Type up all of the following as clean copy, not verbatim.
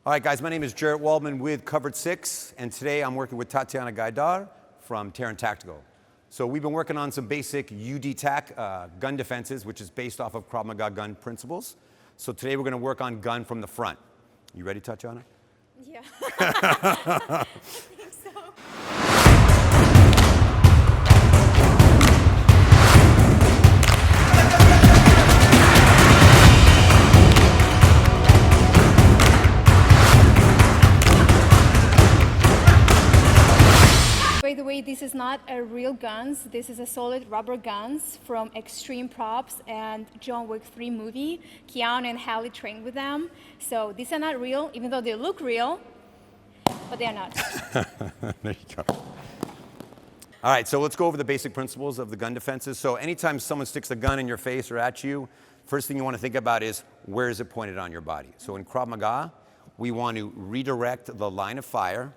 All right, guys, my name is Jarrett Waldman with Covered 6, and today I'm working with Tetiana Gaidar from Terran Tactical. So we've been working on some basic UD-TAC gun defenses, which is based off of Krav Maga gun principles. So today we're going to work on gun from the front. You ready, Tetiana? Yeah. I think so. By the way, this is not a real guns. This is a solid rubber guns from Extreme Props and John Wick 3 movie. Keanu and Halle trained with them. So these are not real, even though they look real, but they are not. There you go. All right, so let's go over the basic principles of the gun defenses. So anytime someone sticks a gun in your face or at you, first thing you want to think about is where is it pointed on your body? So in Krav Maga, we want to redirect the line of fire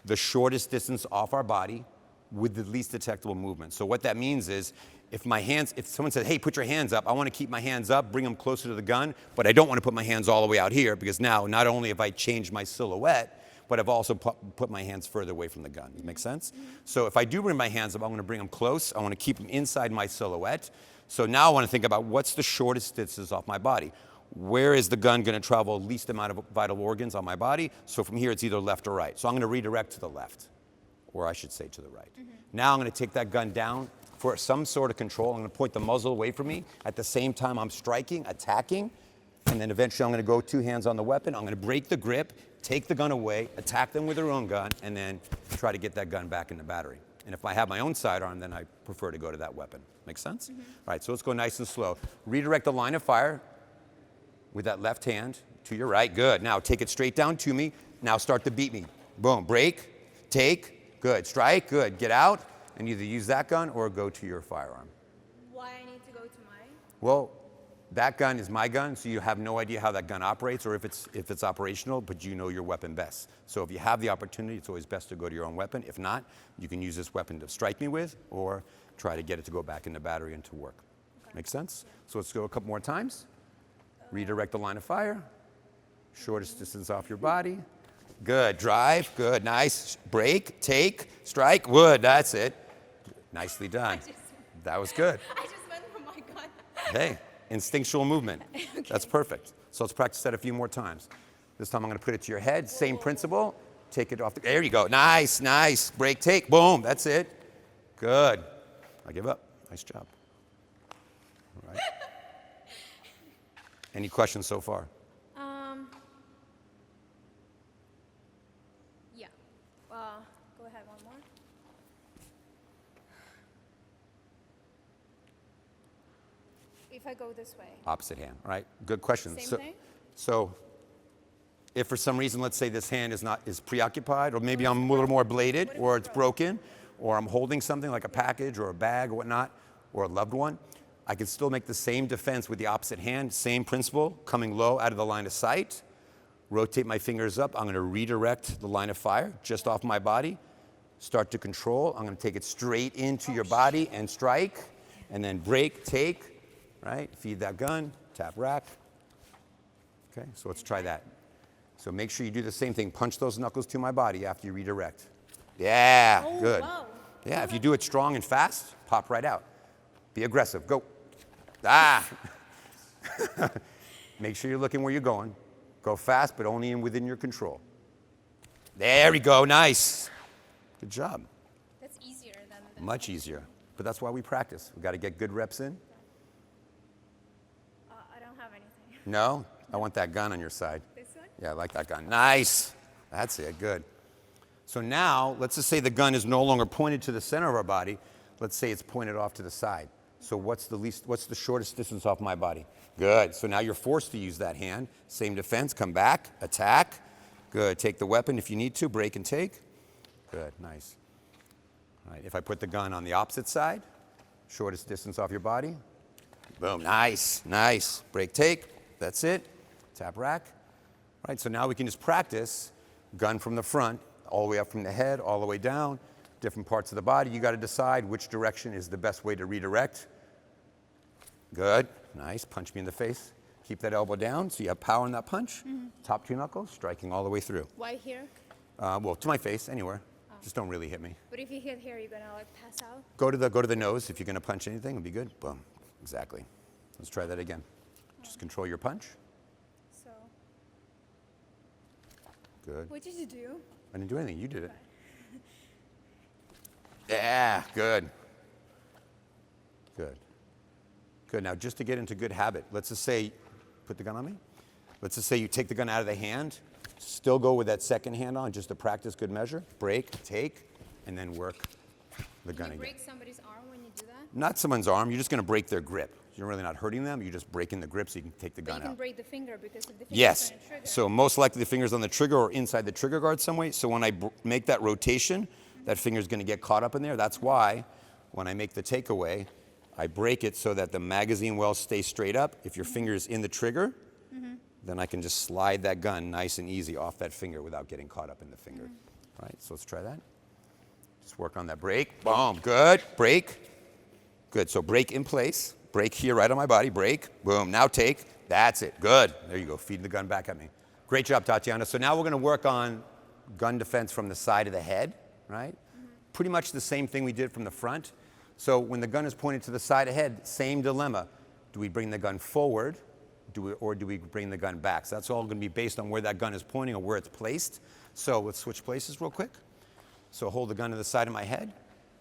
the shortest distance off our body with the least detectable movement. So what that means is if someone says, hey, put your hands up, I want to keep my hands up, bring them closer to the gun, but I don't want to put my hands all the way out here because now not only have I changed my silhouette, but I've also put my hands further away from the gun. Does that make sense? So if I do bring my hands up, I want to bring them close. I want to keep them inside my silhouette. So now I want to think about what's the shortest distance off my body. Where is the gun going to travel least amount of vital organs on my body? So from here, it's either left or right. So I'm going to redirect to the left, or I should say to the right. Now I'm going to take that gun down for some sort of control. I'm going to point the muzzle away from me. At the same time, I'm striking, attacking, and then eventually I'm going to go two hands on the weapon. I'm going to break the grip, take the gun away, attack them with their own gun, and then try to get that gun back in the battery. And if I have my own sidearm, then I prefer to go to that weapon. Make sense? All right, so let's go nice and slow. Redirect the line of fire with that left hand to your right. Good. Now take it straight down to me. Now start to beat me. Boom. Break. Take. Good. Strike. Good. Get out and either use that gun or go to your firearm. Why I need to go to mine? Well, that gun is my gun, so you have no idea how that gun operates or if it's operational, but you know your weapon best. So if you have the opportunity, it's always best to go to your own weapon. If not, you can use this weapon to strike me with or try to get it to go back in the battery and to work. Okay. Make sense? Yeah. So let's go a couple more times. Redirect the line of fire. Shortest distance off your body. Good. Drive. Good. Nice. Break. Take. Strike. Wood. That's it. Nicely done. That was good. I just went for my gun. Hey, instinctual movement. Okay. That's perfect. So let's practice that a few more times. This time I'm going to put it to your head. Same principle. Take it off. There you go. Nice. Nice. Break. Take. Boom. That's it. Good. I give up. Nice job. All right. Any questions so far? Yeah. Go ahead, one more. If I go this way. Opposite hand, all right? Good question. Same thing? So if for some reason, let's say this hand is preoccupied, or maybe I'm a little more bladed, or it's broken, or I'm holding something like a package or a bag or whatnot, or a loved one, I can still make the same defense with the opposite hand, same principle, coming low out of the line of sight, rotate my fingers up. I'm going to redirect the line of fire just off my body, start to control. I'm going to take it straight into your body and strike, and then break, take, right? Feed that gun, tap rack. Okay, so let's try that. So make sure you do the same thing. Punch those knuckles to my body after you redirect. Yeah, oh, good. Wow. Yeah, if you do it strong and fast, pop right out. Be aggressive. Go. Ah! Make sure you're looking where you're going. Go fast, but only within your control. There we go. Nice. Good job. That's easier than Much easier. But that's why we practice. We've got to get good reps in. I don't have anything. No? I want that gun on your side. This one? Yeah, I like that gun. Nice. That's it. Good. So now, let's just say the gun is no longer pointed to the center of our body. Let's say it's pointed off to the side. So what's the shortest distance off my body? Good. So now you're forced to use that hand. Same defense. Come back. Attack. Good. Take the weapon if you need to. Break and take. Good. Nice. All right. If I put the gun on the opposite side, shortest distance off your body. Boom. Nice. Nice. Break, take. That's it. Tap rack. All right. So now we can just practice gun from the front, all the way up from the head, all the way down, different parts of the body. You got to decide which direction is the best way to redirect. Good. Nice. Punch me in the face. Keep that elbow down so you have power in that punch. Top two knuckles, striking all the way through. Why here? Well, to my face, anywhere. Just don't really hit me. But if you hit here, you're gonna like pass out? Go to the nose. If you're gonna punch anything, it'll be good. Boom. Exactly. Let's try that again. Just control your punch. So, Good. what did you do? I didn't do anything. You did it. Yeah, good. Good. Good. Now, just to get into good habit, let's just say, put the gun on me. Let's just say you take the gun out of the hand, still go with that second hand on, just to practice good measure. Break, take, and then work the gun again. Can you break somebody's arm when you do that? Not someone's arm. You're just going to break their grip. You're really not hurting them. You're just breaking the grip so you can take the gun But you can out. break the finger because of the fingers Yes. on the trigger. So most likely the finger's on the trigger or inside the trigger guard some way. So when I make that rotation, that finger's going to get caught up in there. That's why when I make the takeaway, I break it so that the magazine well stays straight up. If your finger's in the trigger, then I can just slide that gun nice and easy off that finger without getting caught up in the finger. All right, so let's try that. Just work on that break. Boom, good. Break. Good, so break in place. Break here right on my body. Break. Boom, now take. That's it. Good. There you go, feeding the gun back at me. Great job, Tatiana. So now we're gonna work on gun defense from the side of the head, right? Pretty much the same thing we did from the front. So when the gun is pointed to the side of the head, same dilemma. Do we bring the gun forward? Or do we bring the gun back? So that's all going to be based on where that gun is pointing or where it's placed. So let's switch places real quick. So hold the gun to the side of my head.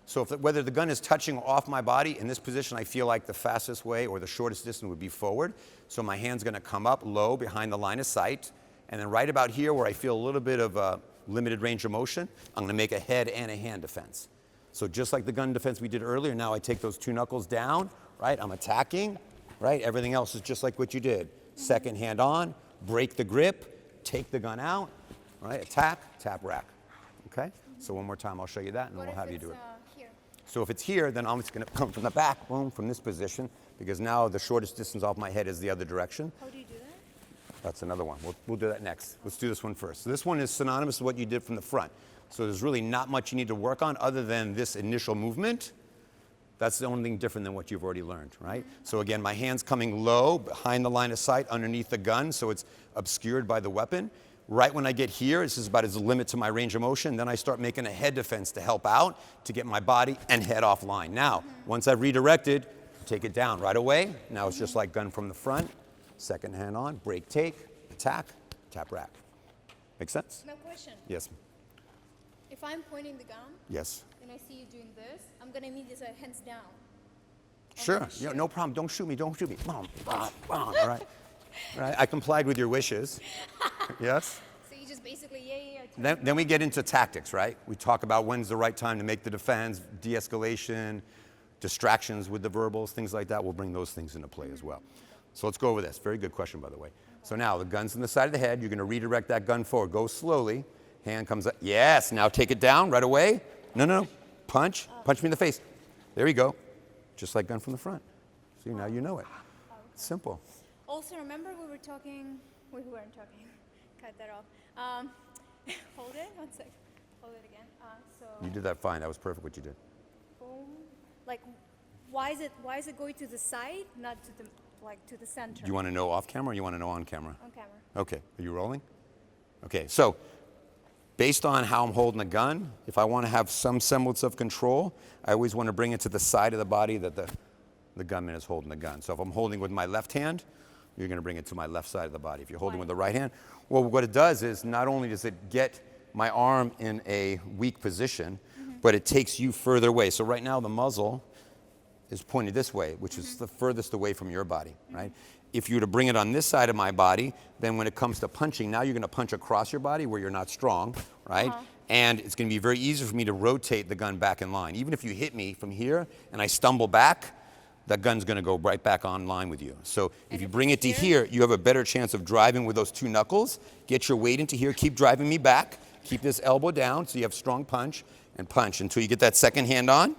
So whether the gun is touching off my body, in this position I feel like the fastest way or the shortest distance would be forward. So my hand's going to come up low behind the line of sight. And then right about here where I feel a little bit of a limited range of motion, I'm going to make a head and a hand defense. So just like the gun defense we did earlier, now I take those two knuckles down, right? I'm attacking. Right? Everything else is just like what you did. Second hand on, break the grip, take the gun out, right? Attack, tap, rack. Okay? So one more time, I'll show you that, and then we'll have you do it. Here? So if it's here, then I'm just going to come from the back, boom, from this position, because now the shortest distance off my head is the other direction. How do you do that? That's another one. We'll do that next. Let's do this one first. So this one is synonymous with what you did from the front. So there's really not much you need to work on other than this initial movement. That's the only thing different than what you've already learned, right? So again, my hand's coming low behind the line of sight underneath the gun, so it's obscured by the weapon. Right when I get here, this is about as a limit to my range of motion. Then I start making a head defense to help out, to get my body and head offline. Now, once I've redirected, take it down right away. Now it's just like gun from the front. Second hand on, break, take, attack, tap, rack. Make sense? No question. Yes. If I'm pointing the gun Yes. and I see you doing this, I'm gonna meet this hands down. Sure. Yeah, no problem. Don't shoot me. Don't shoot me. Boom, boom, boom. All right. All right. I complied with your wishes. Yes. So you just basically, yeah. Then we get into tactics, right? We talk about when's the right time to make the defense, de-escalation, distractions with the verbals, things like that. We'll bring those things into play as well. So let's go over this. Very good question, by the way. So now the gun's on the side of the head. You're going to redirect that gun forward. Go slowly. Hand comes up. Yes. Now take it down right away. No. Punch. Punch me in the face. There you go. Just like gun from the front. See, now you know it. It's simple. Also, remember we were talking, we weren't talking, cut that off. Hold it, 1 sec. Hold it again. You did that fine. That was perfect what you did. Boom. Like, why is it going to the side, not to the center? Do you want to know off camera or you want to know on camera? On camera. Okay. Are you rolling? Okay. So based on how I'm holding the gun, if I want to have some semblance of control, I always want to bring it to the side of the body that the gunman is holding the gun. So if I'm holding with my left hand, you're going to bring it to my left side of the body. If you're holding with the right hand, well, what it does is not only does it get my arm in a weak position, but it takes you further away. So right now the muzzle is pointed this way, which is the furthest away from your body, right? If you were to bring it on this side of my body, then when it comes to punching, now you're going to punch across your body where you're not strong, right? And it's going to be very easy for me to rotate the gun back in line. Even if you hit me from here and I stumble back, that gun's going to go right back on line with you. So if you bring it to here, you have a better chance of driving with those two knuckles. Get your weight into here. Keep driving me back. Keep this elbow down so you have strong punch and punch until you get that second hand on.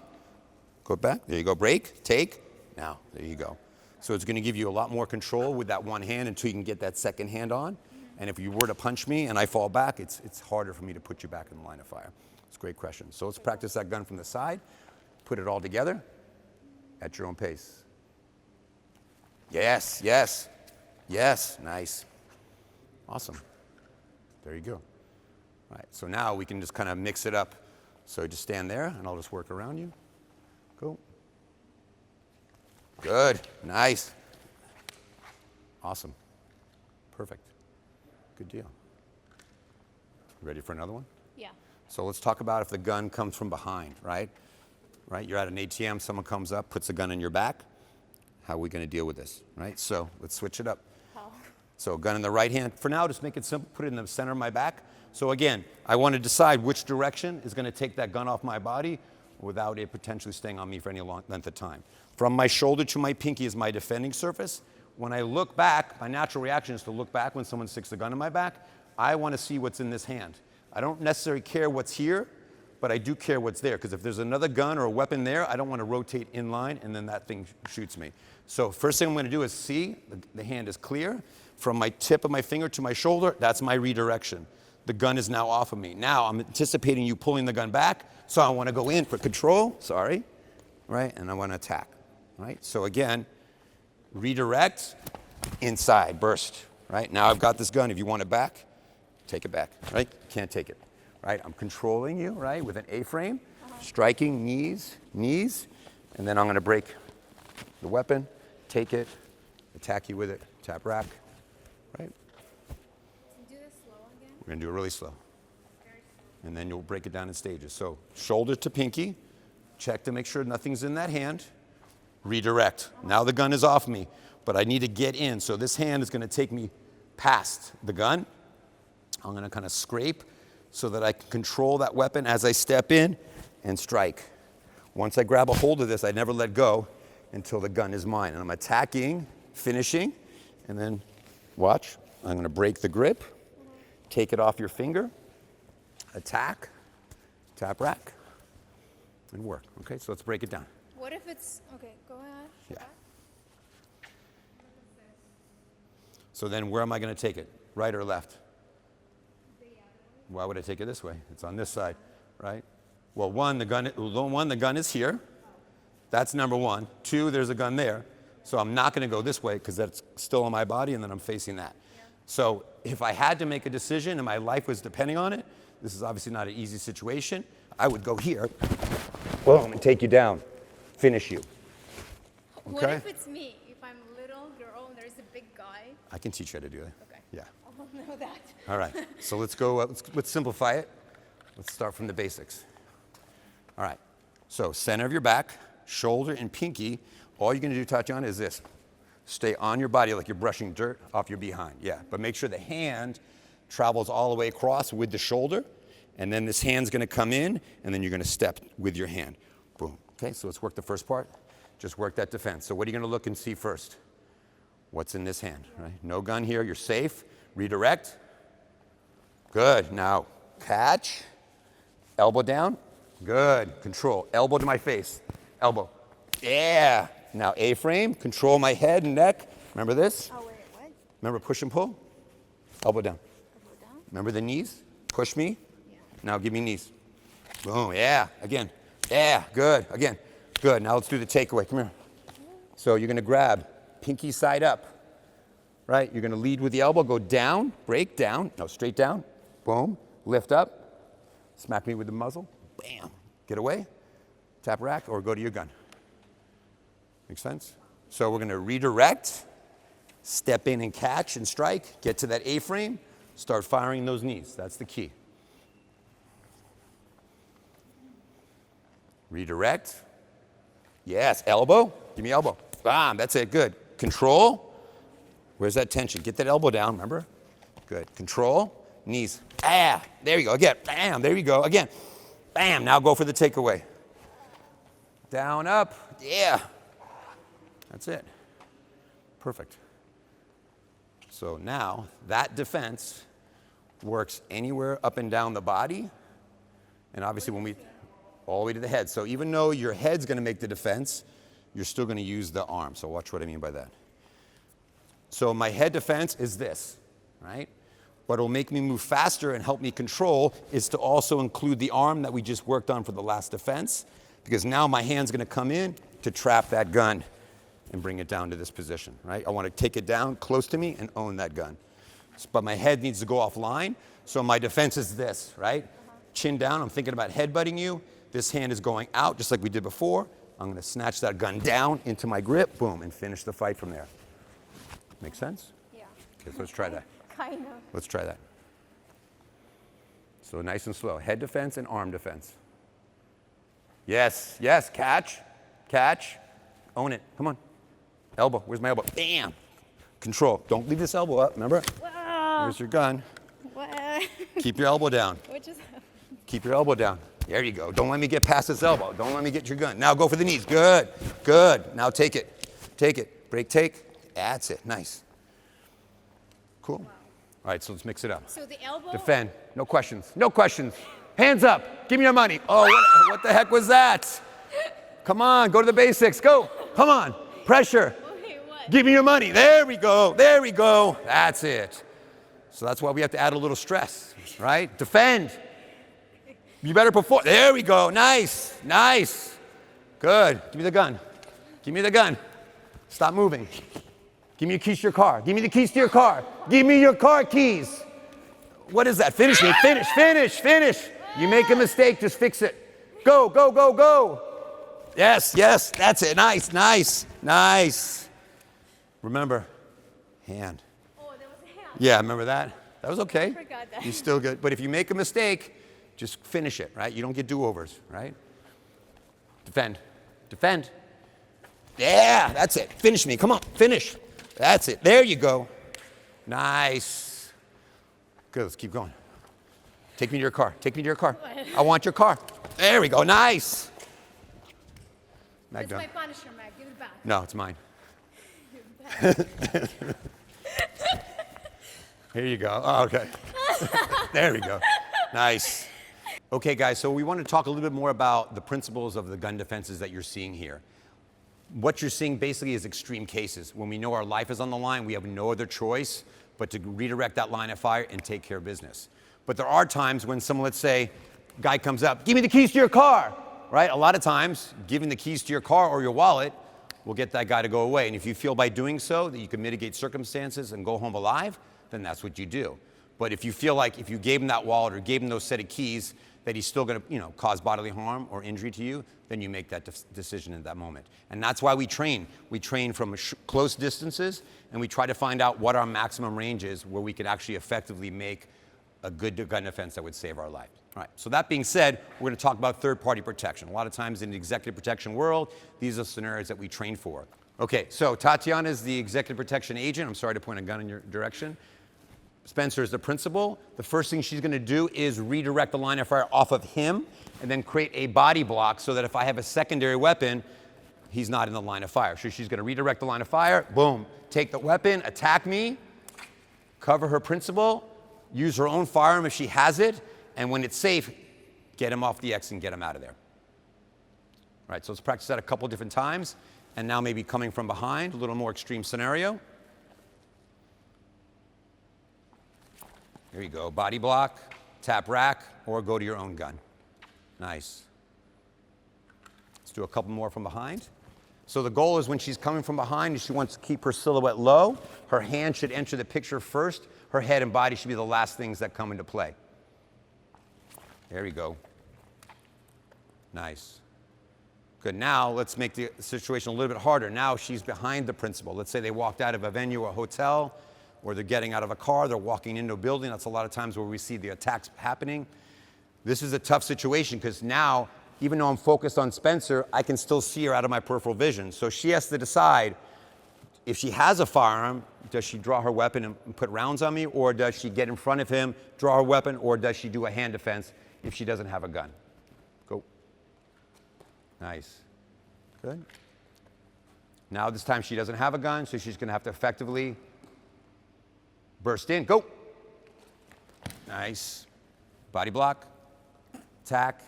Go back. There you go. Break. Take. Now. There you go. So it's going to give you a lot more control with that one hand until you can get that second hand on. And if you were to punch me and I fall back, it's harder for me to put you back in the line of fire. It's a great question. So let's practice that gun from the side. Put it all together at your own pace. Yes, yes. Yes, nice. Awesome. There you go. All right, so now we can just kind of mix it up. So just stand there, and I'll just work around you. Go. Good, nice. Awesome. Perfect. Good deal. Ready for another one? Yeah. So let's talk about if the gun comes from behind, right? Right, you're at an ATM, someone comes up, puts a gun in your back. How are we gonna deal with this, right? So let's switch it up. How? So gun in the right hand. For now, just make it simple, put it in the center of my back. So again, I wanna decide which direction is gonna take that gun off my body without it potentially staying on me for any long length of time. From my shoulder to my pinky is my defending surface. When I look back, my natural reaction is to look back when someone sticks a gun in my back. I wanna see what's in this hand. I don't necessarily care what's here, but I do care what's there, because if there's another gun or a weapon there, I don't want to rotate in line and then that thing shoots me. So first thing I'm going to do is see the hand is clear. From my tip of my finger to my shoulder, that's my redirection. The gun is now off of me. Now I'm anticipating you pulling the gun back, so I want to go in for control, right? And I want to attack, right? So again, redirect, inside, burst, right? Now I've got this gun. If you want it back, take it back, right? Can't take it, right? I'm controlling you, right, with an A-frame, striking knees, and then I'm gonna break the weapon, take it, attack you with it, tap rack, right? Do this slow again. We're gonna do it really slow. And then you'll break it down in stages. So shoulder to pinky, check to make sure nothing's in that hand, redirect. Now the gun is off me, but I need to get in. So this hand is gonna take me past the gun. I'm gonna kind of scrape so that I can control that weapon as I step in and strike. Once I grab a hold of this, I never let go until the gun is mine. And I'm attacking, finishing, and then watch. I'm gonna break the grip, take it off your finger, attack, tap rack, and work. Okay, so let's break it down. What if it's, okay, go ahead. Yeah. So then where am I gonna take it? Right or left? Why would I take it this way? It's on this side, right? Well, one, the gun is here. That's number one. Two, there's a gun there. So I'm not gonna go this way because that's still on my body and then I'm facing that. Yeah. So if I had to make a decision and my life was depending on it, this is obviously not an easy situation, I would go here, boom, and take you down, finish you. Okay? What if it's me? If I'm a little girl and there's a big guy? I can teach you how to do that. Okay. Yeah. I don't know that. All right, so let's go, let's simplify it. Let's start from the basics. All right, so center of your back, shoulder and pinky. All you're gonna do, Tatiana, is this. Stay on your body like you're brushing dirt off your behind, yeah. But make sure the hand travels all the way across with the shoulder, and then this hand's gonna come in, and then you're gonna step with your hand. Boom, okay, so let's work the first part. Just work that defense. So what are you gonna look and see first? What's in this hand, right? No gun here, you're safe. Redirect. Good, now catch, elbow down. Good, control, elbow to my face, elbow. Yeah, now A-frame, control my head and neck. Remember this? Oh, wait, what? Remember push and pull? Elbow down. Elbow down? Remember the knees? Push me. Yeah. Now give me knees. Boom, yeah, again. Yeah, good, again. Good, now let's do the takeaway, come here. So you're gonna grab pinky side up, right? You're gonna lead with the elbow, go down, break down, no, straight down, boom, lift up, smack me with the muzzle, bam, get away, tap rack, or go to your gun. Make sense? So we're gonna redirect, step in and catch and strike, get to that A-frame, start firing those knees. That's the key. Redirect. Yes, elbow. Give me elbow. Bam, that's it, good. Control. Where's that tension? Get that elbow down, remember? Good. Control. Knees. Ah, there you go. Again. Bam, there you go. Again. Bam, now go for the takeaway. Down, up. Yeah. That's it. Perfect. So now that defense works anywhere up and down the body. And obviously when we, all the way to the head. So even though your head's gonna make the defense, you're still gonna use the arm. So watch what I mean by that. So my head defense is this, right? What will make me move faster and help me control is to also include the arm that we just worked on for the last defense, because now my hand's gonna come in to trap that gun and bring it down to this position, right? I want to take it down close to me and own that gun. But my head needs to go offline, so my defense is this, right? Chin down, I'm thinking about headbutting you. This hand is going out, just like we did before. I'm going to snatch that gun down into my grip, boom, and finish the fight from there. Make sense? Yeah. Okay, so let's try that. Kind of. Let's try that. So nice and slow. Head defense and arm defense. Yes, yes, catch, catch. Own it, come on. Elbow, where's my elbow? Bam! Control, don't leave this elbow up, remember? Wow. Here's your gun. What? Keep your elbow down. What just happened? Keep your elbow down. There you go. Don't let me get past this elbow. Don't let me get your gun. Now go for the knees. Good, good. Now take it. Take it. Break, take. That's it. Nice. Cool. Wow. All right, so let's mix it up. So the elbow. Defend. No questions. No questions. Hands up. Give me your money. Oh, what the heck was that? Come on, go to the basics. Go. Come on. Pressure. Okay, what? Give me your money. There we go. There we go. That's it. So that's why we have to add a little stress, right? Defend. You better perform. There we go. Nice. Nice. Good. Give me the gun. Give me the gun. Stop moving. Give me your keys to your car. Give me the keys to your car. Give me your car keys. What is that? Finish me. Finish, finish, finish. You make a mistake, just fix it. Go, go, go, go. Yes, yes. That's it. Nice, nice, nice. Remember, hand. Oh, there was a hand. Yeah, remember that? That was okay. I forgot that. You're still good. But if you make a mistake, just finish it, right? You don't get do-overs, right? Defend. Defend. Yeah, that's it. Finish me. Come on, finish. That's it. There you go. Nice. Good, let's keep going. Take me to your car. Take me to your car. I want your car. There we go. Nice. That's my Punisher, Mag. Give it back. No, it's mine. Here you go. Oh, okay. There we go. Nice. Okay, guys, so we want to talk a little bit more about the principles of the gun defenses that you're seeing here. What you're seeing basically is extreme cases. When we know our life is on the line, we have no other choice but to redirect that line of fire and take care of business. But there are times when someone, let's say, guy comes up, give me the keys to your car, right? A lot of times, giving the keys to your car or your wallet will get that guy to go away. And if you feel by doing so that you can mitigate circumstances and go home alive, then that's what you do. But if you feel like if you gave him that wallet or gave him those set of keys, that he's still going to, cause bodily harm or injury to you, then you make that decision in that moment. And that's why we train. We train from close distances, and we try to find out what our maximum range is where we can actually effectively make a good gun defense that would save our life. All right, so that being said, we're going to talk about third-party protection. A lot of times in the executive protection world, these are scenarios that we train for. Okay, so Tetiana is the executive protection agent. I'm sorry to point a gun in your direction. Spencer is the principal. The first thing she's going to do is redirect the line of fire off of him and then create a body block so that if I have a secondary weapon, he's not in the line of fire. So she's going to redirect the line of fire, boom, take the weapon, attack me, cover her principal, use her own firearm if she has it, and when it's safe, get him off the X and get him out of there. All right, so let's practice that a couple different times. And now maybe coming from behind, a little more extreme scenario. Here you go, body block, tap rack, or go to your own gun. Nice. Let's do a couple more from behind. So the goal is when she's coming from behind, she wants to keep her silhouette low. Her hand should enter the picture first. Her head and body should be the last things that come into play. There we go. Nice. Good, now let's make the situation a little bit harder. Now she's behind the principal. Let's say they walked out of a venue or a hotel, or they're getting out of a car, they're walking into a building. That's a lot of times where we see the attacks happening. This is a tough situation because now, even though I'm focused on Spencer, I can still see her out of my peripheral vision. So she has to decide if she has a firearm, does she draw her weapon and put rounds on me, or does she get in front of him, draw her weapon, or does she do a hand defense if she doesn't have a gun? Go. Nice. Good. Now this time she doesn't have a gun, so she's going to have to effectively burst in. Go. Nice. Body block. Attack.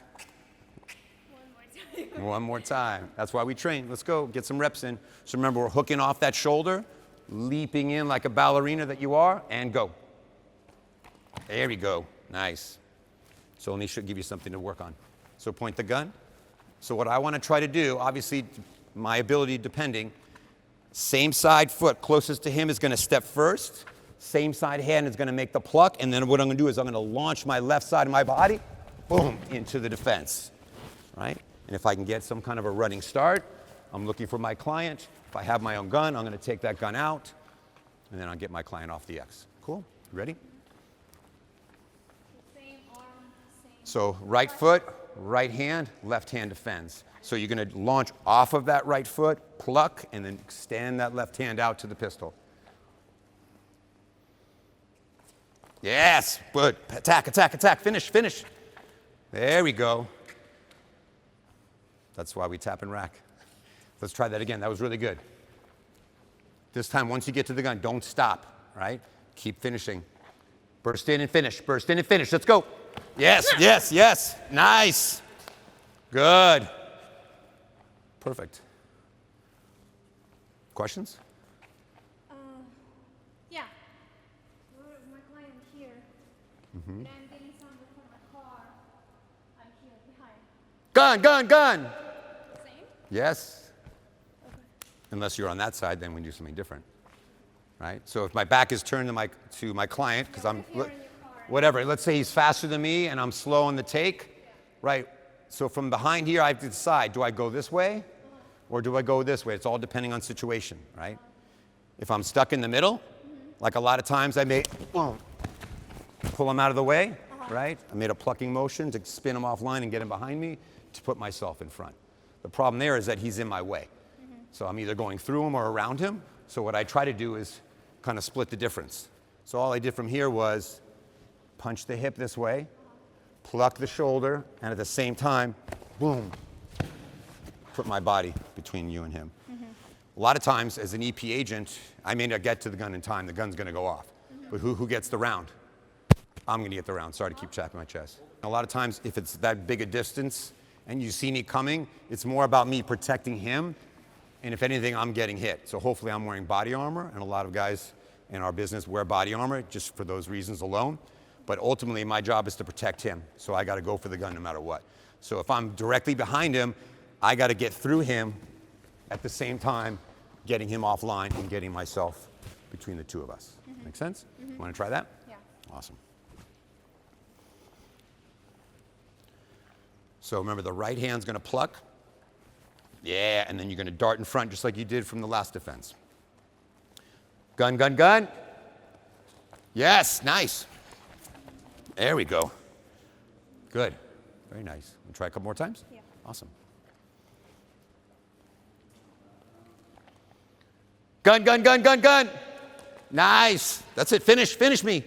One more time. One more time. That's why we train. Let's go. Get some reps in. So remember, we're hooking off that shoulder, leaping in like a ballerina that you are, and go. There we go. Nice. So let me give you something to work on. So point the gun. So what I want to try to do, obviously, my ability depending, Same side foot closest to him is going to step first. Same side hand is going to make the pluck. And then what I'm going to do is I'm going to launch my left side of my body, boom, into the defense, right? And if I can get some kind of a running start, I'm looking for my client. If I have my own gun, I'm going to take that gun out, and then I'll get my client off the X. Cool? You ready? Same arm, same. So right foot, right hand, left hand defends. So you're going to launch off of that right foot, pluck, and then extend that left hand out to the pistol. Yes, good. Attack, attack, attack. Finish, finish. There we go. That's why we tap and rack. Let's try that again. That was really good. This time, once you get to the gun, don't stop, right? Keep finishing. Burst in and finish. Burst in and finish. Let's go. Yes, yes, yes. Nice. Good. Perfect. Questions? Yeah. My client here. And I'm getting something from my car. I'm here behind. Gun, gun, gun. Same? Yes. Okay. Unless you're on that side, then we do something different, right? So if my back is turned to my client, because I'm, Here in your car. whatever, let's say he's faster than me and I'm slow on the take, right? So from behind here, I have to decide, do I go this way or do I go this way? It's all depending on situation, right? If I'm stuck in the middle, like a lot of times I may pull him out of the way, right? I made a plucking motion to spin him offline and get him behind me to put myself in front. The problem there is that he's in my way. So I'm either going through him or around him. So what I try to do is kind of split the difference. So all I did from here was punch the hip this way, pluck the shoulder, and at the same time, boom, put my body between you and him. A lot of times, as an EP agent, I may not get to the gun in time. The gun's going to go off. But who gets the round? I'm going to get the round. Sorry to keep chapping my chest. A lot of times, if it's that big a distance and you see me coming, it's more about me protecting him. And if anything, I'm getting hit. So hopefully I'm wearing body armor. And a lot of guys in our business wear body armor just for those reasons alone. But ultimately, my job is to protect him. So I got to go for the gun no matter what. So if I'm directly behind him, I got to get through him at the same time, getting him offline and getting myself between the two of us. Make sense? Want to try that? Yeah. Awesome. So remember, the right hand's going to pluck. Yeah, and then you're going to dart in front just like you did from the last defense. Gun, gun, gun. Yes, nice. There we go. Good. Very nice. We'll try a couple more times? Yeah. Awesome. Gun, gun, gun, gun, gun. Nice. That's it. Finish, finish me.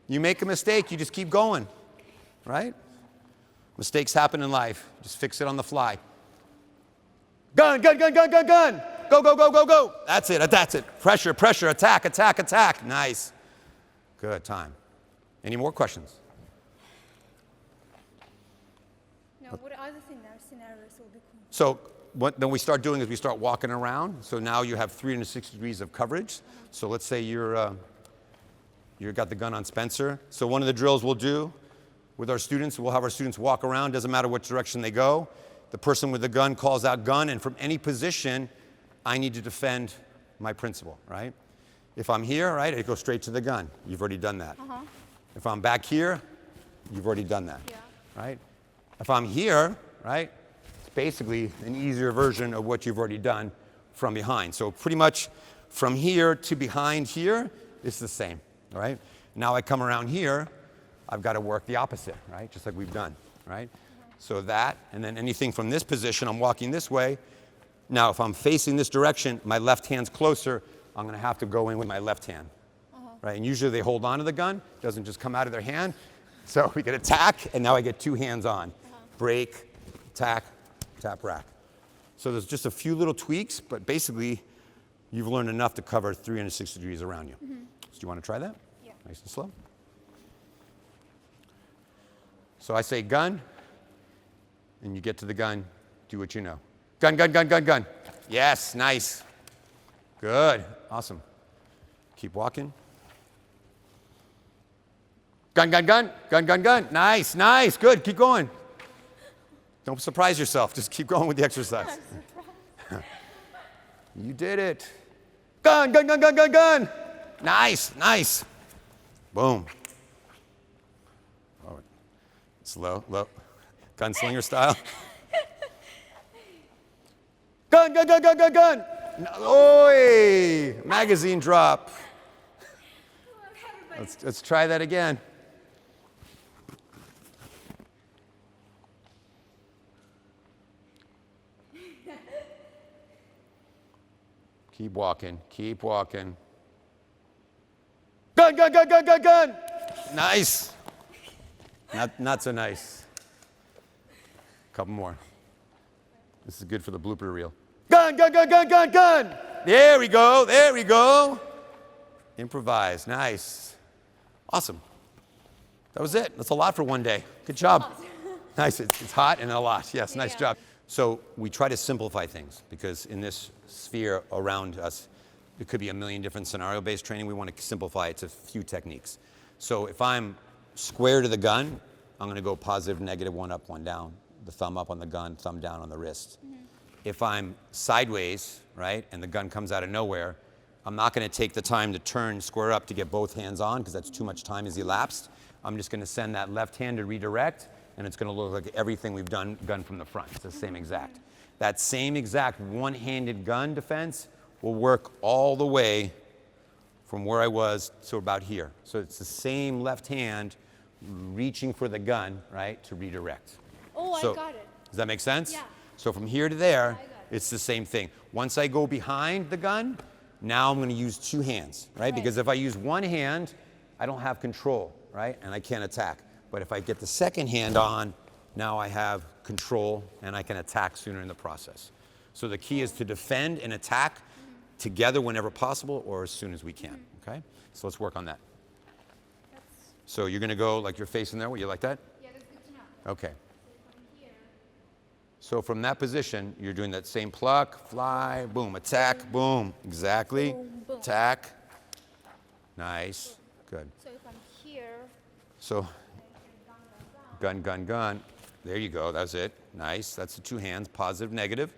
You make a mistake, you just keep going, right? Mistakes happen in life. Just fix it on the fly. Gun, gun, gun, gun, gun, gun. Go, go, go, go, go. That's it. That's it. Pressure, pressure, attack, attack, attack. Nice. Good time. Any more questions? No, what other scenarios will be cool? So what then we start doing is we start walking around. So now you have 360 degrees of coverage. So let's say you've got the gun on Spencer. So one of the drills we'll do with our students, we'll have our students walk around. Doesn't matter which direction they go. The person with the gun calls out gun, and from any position, I need to defend my principal, right? If I'm here, right, I go straight to the gun. You've already done that. If I'm back here, you've already done that, right? If I'm here, right, it's basically an easier version of what you've already done from behind. So pretty much from here to behind here is the same, right? Now I come around here, I've got to work the opposite, right? Just like we've done, right? So that, and then anything from this position, I'm walking this way. Now, if I'm facing this direction, my left hand's closer, I'm going to have to go in with my left hand, right? And usually they hold on to the gun. It doesn't just come out of their hand. So we get attack, and now I get two hands on. Break, attack, tap, rack. So there's just a few little tweaks, but basically, you've learned enough to cover 360 degrees around you. So do you want to try that? Yeah. Nice and slow. So I say gun, and you get to the gun, do what you know. Gun, gun, gun, gun, gun. Yes, nice. Good, awesome. Keep walking. Gun, gun, gun, gun, gun, gun. Nice, nice, good, keep going. Don't surprise yourself, just keep going with the exercise. You did it. Gun, gun, gun, gun, gun, gun. Nice, nice. Boom. Oh, slow, low. Gunslinger style. Gun, gun, gun, gun, gun, gun. Oi! Magazine drop. Let's try that again. Keep walking, keep walking. Gun, gun, gun, gun, gun, gun. Nice. Not so nice. Couple more. This is good for the blooper reel. Gun, gun, gun, gun, gun, gun. There we go, there we go. Improvise, nice. Awesome. That was it. That's a lot for one day. Good job. Awesome. Nice, it's hot and a lot. Yes, nice Yeah. job. So we try to simplify things because in this sphere around us, it could be a million different scenario-based training. We want to simplify it to a few techniques. So if I'm square to the gun, I'm going to go positive, negative, one up, one down. The thumb up on the gun, thumb down on the wrist. Mm-hmm. If I'm sideways, right, and the gun comes out of nowhere, I'm not going to take the time to turn square up to get both hands on because that's too much time has elapsed. I'm just going to send that left hand to redirect, and it's going to look like everything we've done gun from the front. It's the same exact. That same exact one-handed gun defense will work all the way from where I was to about here. So it's the same left hand reaching for the gun, right, to redirect. Oh, So, I got it. does that make sense? Yeah. So from here to there, I got it. it's the same thing. Once I go behind the gun, now I'm going to use two hands, right? Because if I use one hand, I don't have control, right? And I can't attack. But if I get the second hand on, now I have control and I can attack sooner in the process. So the key is to defend and attack together whenever possible or as soon as we can, okay? So let's work on that. So you're going to go like you're facing there. You like that? Yeah, that's good to know. Okay. So from that position, you're doing that same pluck, fly, boom, attack, boom. Exactly. Boom, boom. Attack. Nice. Good. So if I'm here, So gun, gun, gun. There you go. That's it. Nice. That's the two hands, positive, negative.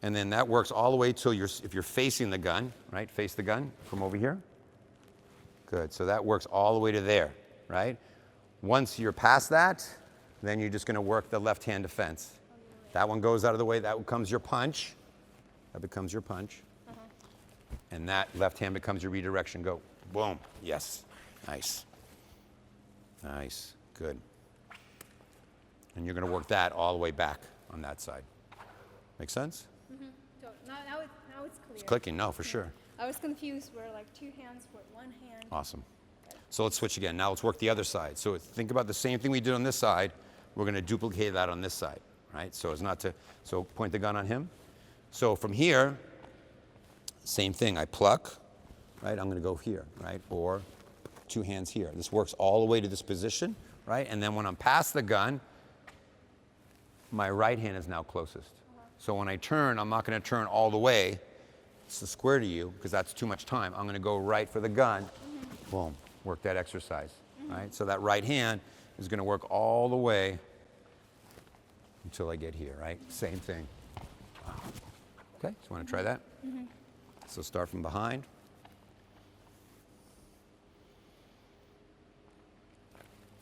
And then that works all the way till if you're facing the gun, right? Face the gun from over here. Good. So that works all the way to there, right? Once you're past that, then you're just going to work the left hand defense. That one goes out of the way. That becomes your punch. That becomes your punch. And that left hand becomes your redirection. Go. Boom. Yes. Nice. Nice. Good. And you're going to work that all the way back on that side. Make sense? so now it's clear. It's clicking. No, for sure. I was confused where like two hands for one hand. Awesome. So let's switch again. Now let's work the other side. So think about the same thing we did on this side. We're going to duplicate that on this side, right? So as not to, so point the gun on him. So from here, same thing. I pluck, right? I'm going to go here, right? Or two hands here. This works all the way to this position, right? And then when I'm past the gun, my right hand is now closest. So when I turn, I'm not going to turn all the way. It's the square to you because that's too much time. I'm going to go right for the gun. Boom. Work that exercise, right? So that right hand is going to work all the way until I get here, right? Same thing. Wow. Okay, so you want to try that? So start from behind.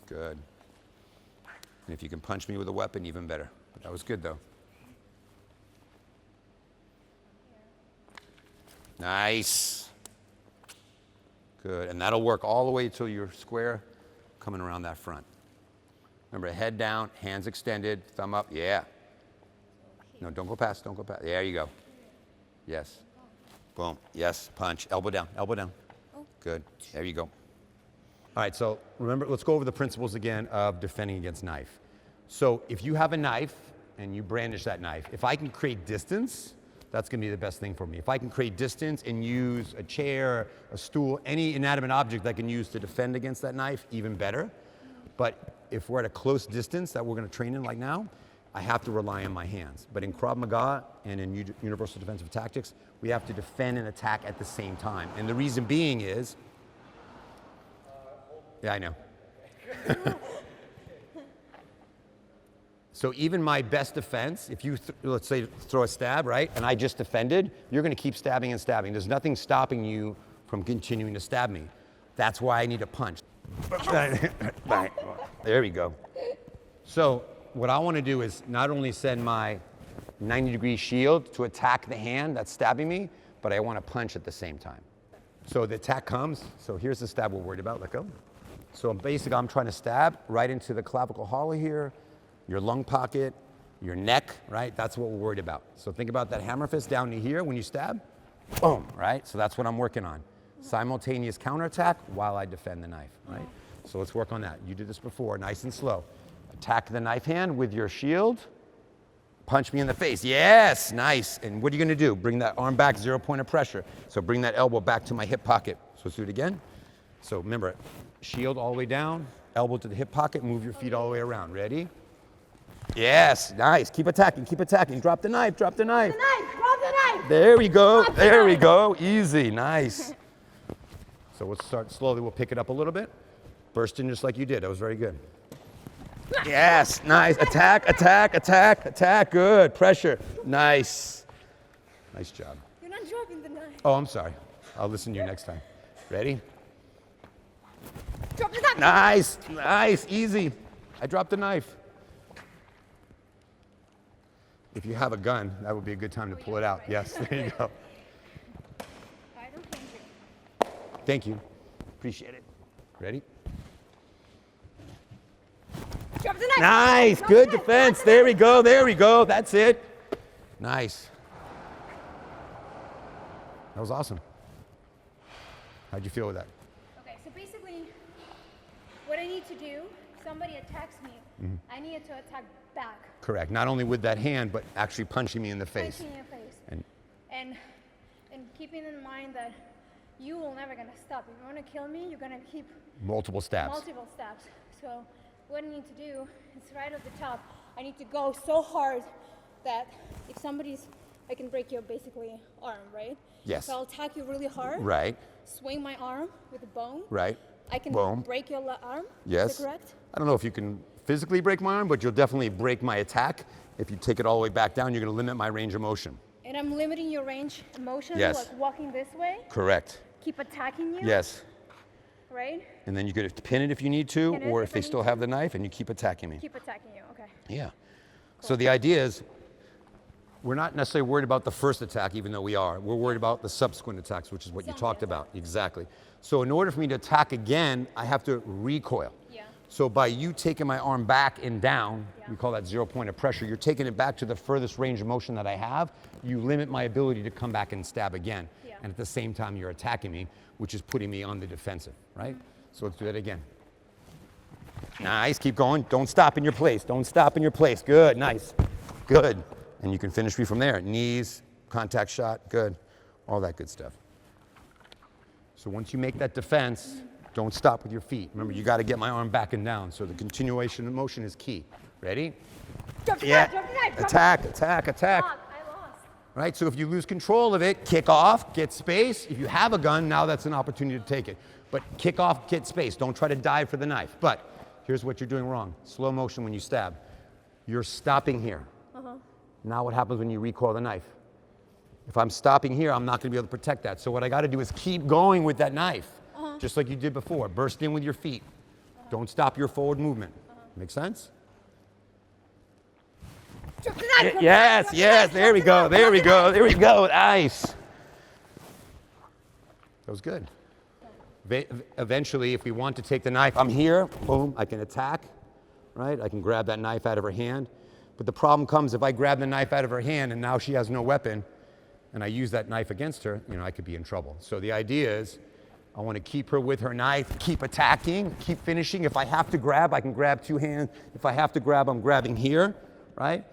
Good. And if you can punch me with a weapon, even better. But that was good, though. Nice. Good. And that'll work all the way till you're square coming around that front. Remember, head down, hands extended, thumb up. Yeah. No, don't go past, don't go past. There you go. Yes. Boom. Yes. Punch. Elbow down, elbow down. Good. There you go. All right, so remember, let's go over the principles again of defending against knife. So if you have a knife and you brandish that knife, if I can create distance, that's going to be the best thing for me. If I can create distance and use a chair, a stool, any inanimate object I can use to defend against that knife, even better. But if we're at a close distance that we're going to train in like now, I have to rely on my hands. But in Krav Maga and in Universal Defensive Tactics, we have to defend and attack at the same time. And the reason being is, yeah, I know. So even my best defense, if you, let's say, throw a stab, right, and I just defended, you're gonna keep stabbing and stabbing. There's nothing stopping you from continuing to stab me. That's why I need a punch. There we go. So what I wanna do is not only send my 90-degree shield to attack the hand that's stabbing me, but I wanna punch at the same time. So the attack comes, so here's the stab we're worried about, let go. So basically I'm trying to stab right into the clavicle hollow here, your lung pocket, your neck, right? That's what we're worried about. So think about that hammer fist down to here when you stab, boom, right? So that's what I'm working on. Simultaneous counterattack while I defend the knife, right? So let's work on that. You did this before, nice and slow. Attack the knife hand with your shield, punch me in the face, yes, nice. And what are you gonna do? Bring that arm back, 0 point of pressure. So bring that elbow back to my hip pocket. So let's do it again. So remember, shield all the way down, elbow to the hip pocket, move your feet all the way around. Ready? Yes, nice. Keep attacking, keep attacking. Drop the knife, drop the knife. Drop the knife, drop the knife. There we go, there we go. Easy, nice. So we'll start slowly, we'll pick it up a little bit. Burst in just like you did, that was very good. Yes, nice. Attack, attack, attack, attack. Good, pressure. Nice. Nice job. You're not dropping the knife. Oh, I'm sorry. I'll listen to you next time. Ready? Drop the knife. Nice, nice, easy. I dropped the knife. If you have a gun, that would be a good time to pull it out. Yes, there you go. I don't think you. Thank you. Appreciate it. Ready? Drop the knife. Nice, Drop good the knife. defense. There we go, there we go. That's it. Nice. That was awesome. How'd you feel with that? Okay, so basically, what I need to do, if somebody attacks me, I need to attack back. Correct. Not only with that hand, but actually punching me in the face. Punching in your face. And And keeping in mind that you will never gonna stop. If you wanna kill me, you're gonna keep multiple stabs. multiple stabs. So what I need to do is right at the top, I need to go so hard that if I can break your basically arm, right? Yes. So I'll attack you really hard. Right, Swing my arm with a bone. right. I can Boom. break your arm. Yes. Is that correct? I don't know if you can physically break my arm, but you'll definitely break my attack. If you take it all the way back down, you're going to limit my range of motion. And I'm limiting your range of motion, Yes. like walking this way, Correct. keep attacking you. Yes. Right? And then you could pin it if you need to, Pin it or if if I they need still to. have the knife, and you keep attacking me. Keep attacking you, okay. Yeah. So the idea is, we're not necessarily worried about the first attack, even though we are. We're worried about the subsequent attacks, which is what you talked about. Exactly. So in order for me to attack again, I have to recoil. Yeah. So by you taking my arm back and down, we call that 0 point of pressure, you're taking it back to the furthest range of motion that I have. You limit my ability to come back and stab again. Yeah. And at the same time, you're attacking me, which is putting me on the defensive, right? So let's do that again. Nice, keep going. Don't stop in your place. Don't stop in your place. Good, nice. Good. And you can finish me from there. Knees, contact shot, good. All that good stuff. So once you make that defense, don't stop with your feet. Remember, you got to get my arm back and down. So the continuation of motion is key. Ready? Drop the knife, drop the knife, drop Attack, attack, attack. the knife. I lost. Right, so if you lose control of it, kick off, get space. If you have a gun, now that's an opportunity to take it. But kick off, get space. Don't try to dive for the knife. But here's what you're doing wrong. Slow motion when you stab. You're stopping here. Now what happens when you recoil the knife? If I'm stopping here, I'm not gonna be able to protect that. So what I gotta do is keep going with that knife, just like you did before. Burst in with your feet. Don't stop your forward movement. Make sense? Drop the knife, drop Yes, the knife, yes, there we go, there we go, there we go, nice. That was good. Eventually, if we want to take the knife, I'm here, boom, I can attack, right? I can grab that knife out of her hand. But the problem comes if I grab the knife out of her hand and now she has no weapon and I use that knife against her, I could be in trouble. So the idea is I want to keep her with her knife, keep attacking, keep finishing. If I have to grab, I can grab two hands. If I have to grab, I'm grabbing here, right?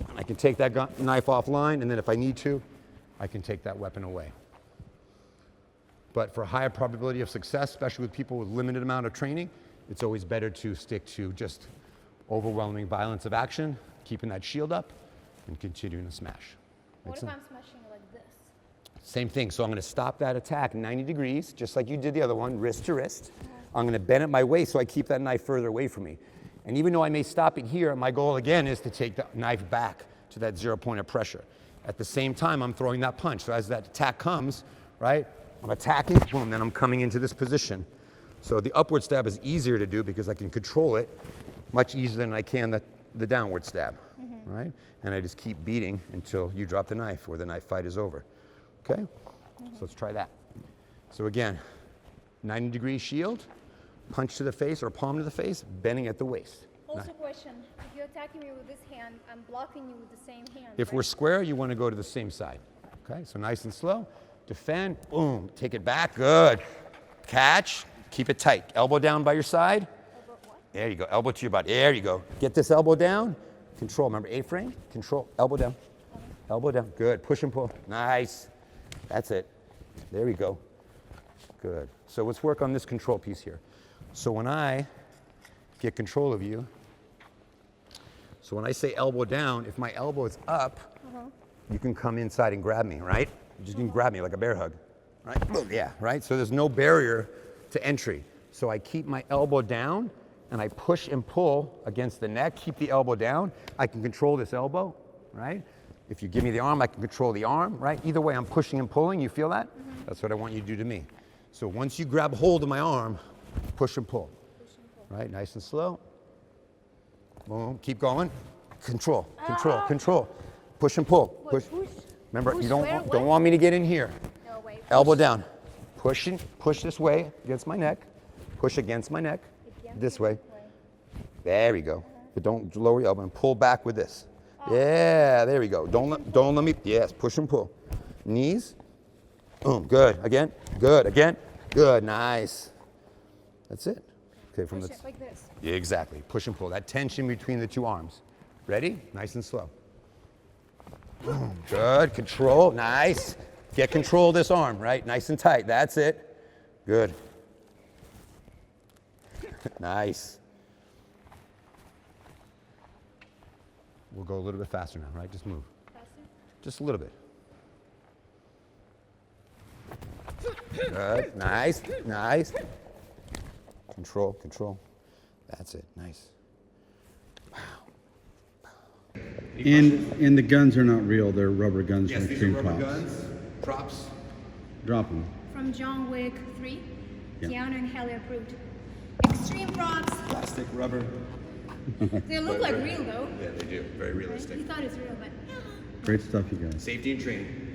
And I can take that knife offline, and then if I need to, I can take that weapon away. But for higher probability of success, especially with people with limited amount of training, it's always better to stick to just overwhelming violence of action, keeping that shield up, and continuing to smash. What if I'm smashing like this? Same thing. So I'm going to stop that attack 90 degrees, just like you did the other one, wrist to wrist. I'm going to bend at my waist so I keep that knife further away from me. And even though I may stop it here, my goal again is to take the knife back to that 0 point of pressure. At the same time, I'm throwing that punch. So as that attack comes, right, I'm attacking, boom, then I'm coming into this position. So the upward stab is easier to do because I can control it much easier than I can the downward stab, right? And I just keep beating until you drop the knife or the knife fight is over, okay? So let's try that. So again, 90-degree shield, punch to the face or palm to the face, bending at the waist. Also question, if you're attacking me with this hand, I'm blocking you with the same hand, If right? we're square, you want to go to the same side, okay? So nice and slow, defend, boom, take it back, good. Catch, keep it tight. Elbow down by your side. Elbow what? There you go, elbow to your body, there you go. Get this elbow down, control, remember A-frame, control, elbow down, good, push and pull, nice. That's it, there we go, good. So let's work on this control piece here. So when I get control of you, so when I say elbow down, if my elbow is up, you can come inside and grab me, right? You just can grab me like a bear hug, right? Yeah, right? So there's no barrier to entry. So I keep my elbow down and I push and pull against the neck, keep the elbow down. I can control this elbow, right? If you give me the arm, I can control the arm, right? Either way, I'm pushing and pulling, you feel that? That's what I want you to do to me. So once you grab hold of my arm, push and pull, right? Nice and slow. Boom, keep going. Control, control, control. Push and pull, push. Remember, Push you where? don't want me to get in here. No, wait. Elbow down. Push this way against my neck. Push against my neck, this way. There we go. But don't lower your elbow and pull back with this. Yeah, there we go. Don't let me, yes, push and pull. Knees, boom, good, again, good, nice. That's it. Okay, from Push the, it like this. yeah, exactly, push and pull, that tension between the two arms. Ready? Nice and slow. Boom, good, control, nice. Get control of this arm, right? Nice and tight, that's it. Good. Nice. We'll go a little bit faster now, right? Just move. Faster? Just a little bit. Good, nice, nice. Control, control. That's it, nice. And the guns are not real, they're rubber guns Yes, from these are Extreme rubber Props. guns, props. Drop them. From John Wick 3, Yeah. Keanu and Haley approved. Extreme props. Plastic, rubber. They look like real though. Yeah, they do, very He realistic. thought it's real, but Great stuff, you guys. Safety and training.